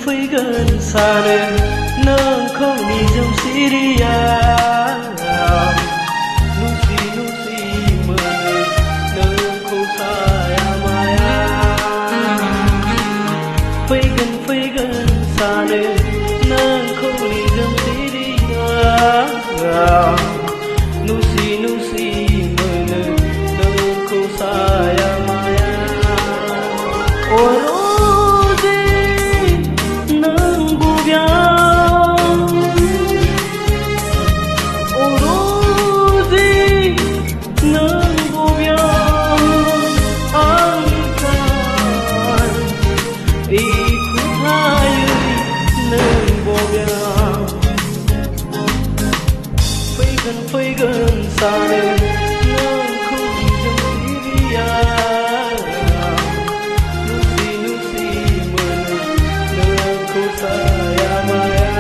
Faigan sana nangkau ni jam siria nusi mana nangkau saya maya Faigan sana nangkau ni jam siria nusi mana nangkau saya maya Faigan sana nangkau ni jam siria nusi mana nangkau saya maya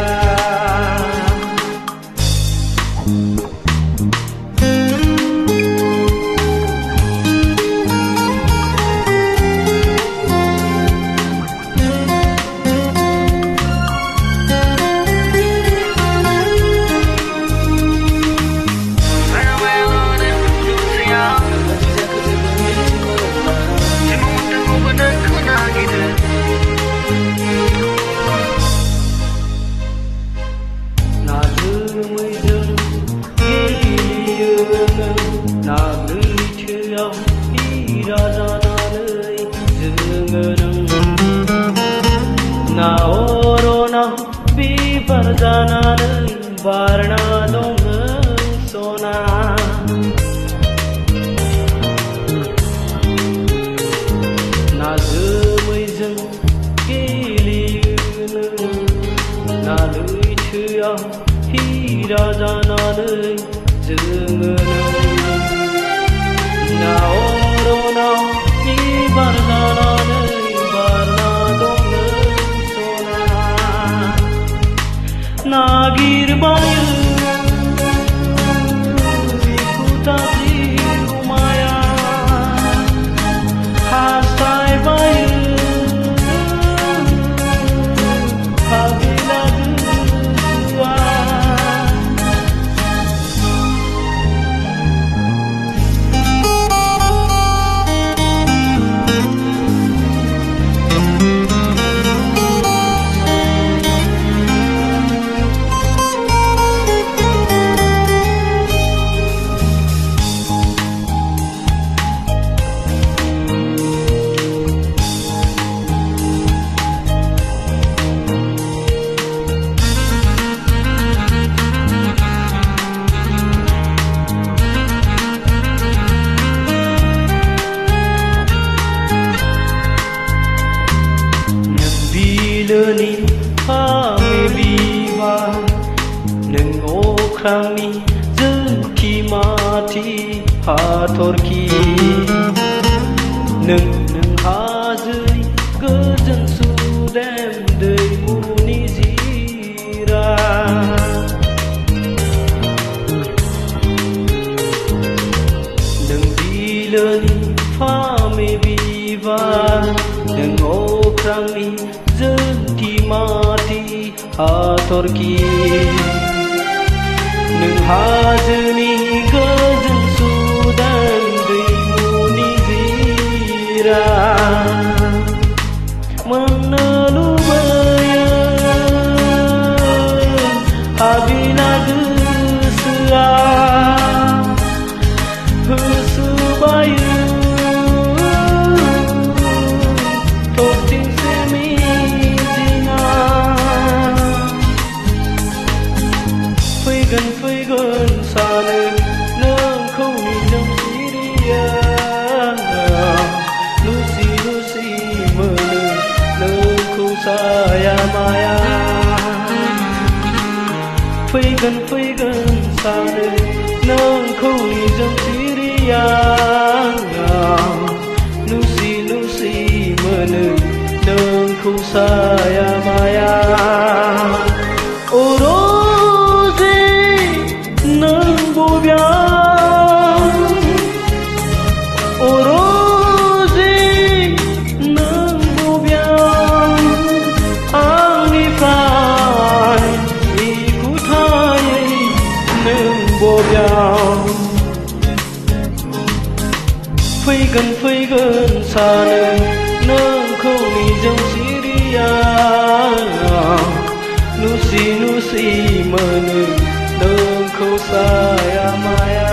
Na orona bibar janan barna dong sona na jemaijoं गेलेयोनो na लैथोआव हीरा जानानै जोङो na अरनाव बिबार जानानै barna dong Nagirbayu ikutasi rumaya hasai bayu habila dua Bilani kami biwa neng okrangni jengki mati hatorki neng hajai gojoं sudem दैमुनि jira neng bilani kami biwa neng okrangni jengki mati hatorki neng hajoनि gojoं sudem दैमुनि jira mana lubaya habina gosoa hosoबायो Faigan sana nangkau ni jam siria nusi mana nangkau saya maya Faigan sana nangkau ni jam siria mono नोंखौ साया माया अ रजे नों बबेयाव अ रजे नों बबेयाव आंनिफ्राय एखुथायै नों बबेयाव फैगोन फैगोन सानो नोंखौ निजोम सिरियाव नुसि नुसि मोनो नोंखौ साया माया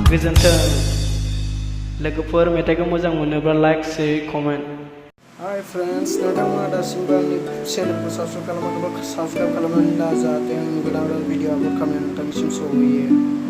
गोजोन्थों लोगोफोर मेथाइखौ मोजां मोनोब्ला like share comment hi friends नोंथांमोना दासिमबो आंनि चेनेलखौ साबस्क्राइब खालामाखैबा साबस्क्राइब खालामनानै ला जाहाथे आं गोदान भिडिअ आपल'ड खालामनानै नोंथांनिसिम सहैयो